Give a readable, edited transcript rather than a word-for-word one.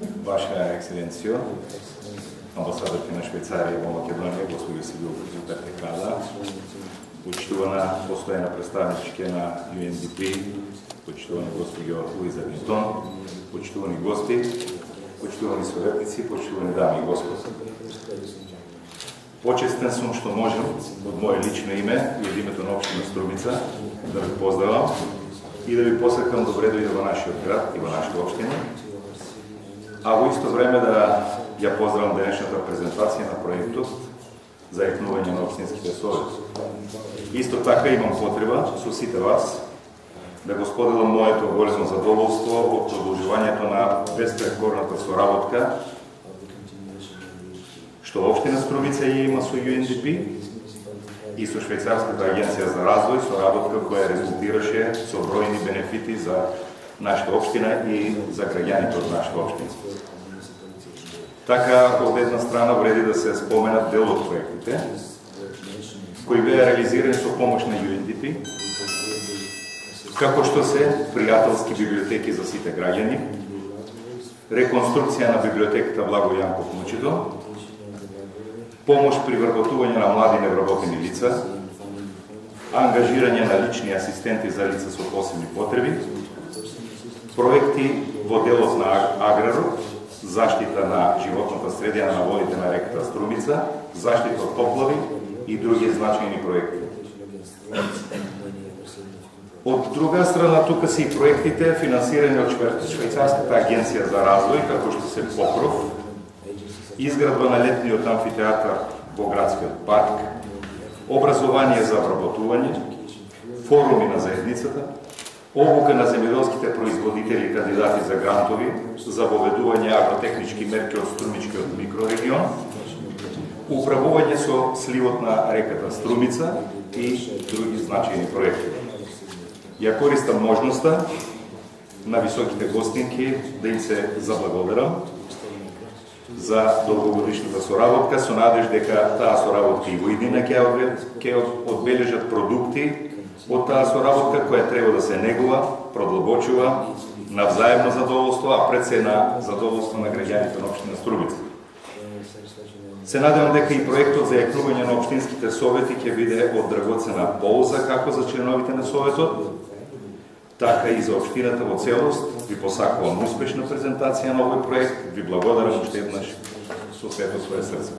Ваша ексцеленциjo, амбасадорки на Швейцария во Македонија, госпожа Сидилка Петрада, почитувана постојана представничка на UNDP, почитувана госпожа Луиза Винтон, почитувани гости, почитувани советници, почитувани дами и господа. Почестен сум што можем од мое лично име и од името на општина Струмица да ви поздравам и да ви посакам добре дојде во нашиот град и во нашата општина, а во исто време да ја поздравам денешната презентација на проектот за екнување на општинските совети. Исто така имам потреба со сите вас да го споделам моето големо задоволство од продолжувањето на безпрекорната соработка што општина Струмица има со UNDP и со Швейцарската агенција за развој, соработка која резултираше со бројни бенефити за нашата општина и за граѓаните од нашата општина. Така, од една страна вреди да се споменат дел од проектите, кои беа реализирани со помош на UNDP, како што се пријателски библиотеки за сите граѓани, реконструкција на библиотеката Благо Јанков Мучидо, помош при вработување на млади невработени лица, ангажирање на лични асистенти за лица со посебни потреби, проекти во делот на аграрот, заштита на животната средина на водите на реката Струмица, заштита од поплави и други значајни проекти. Од друга страна, тука се и проектите финансирани од Швейцарската агенција за развој, како што се Покров, изградба на летниот амфитеатар во градскиот парк, образование за вработување, форуми на заедницата, обука на земјоделските производители и кандидати за грантови за воведување агротехнички мерки од Струмичкиот микрорегион, управување со сливот на реката Струмица и други значајни проекти. Ја користам можноста на високите гостинки да им се заблагодарам за долгогодишната соработка, со надеж дека таа соработка и во иднина ќе одбележат продукти од таа соработка која треба да се негува, продлабочува на взаемно задоволство, а пред се на задоволство на граѓаните на општина Струмица. Се надевам дека и проектот за екнување на општинските совети ќе биде од драгоцена полза како за членовите на советот, така и за општината во целост. Ви посакувам успешна презентација на овој проект, ви благодарам уште еднаш со сето свое срце.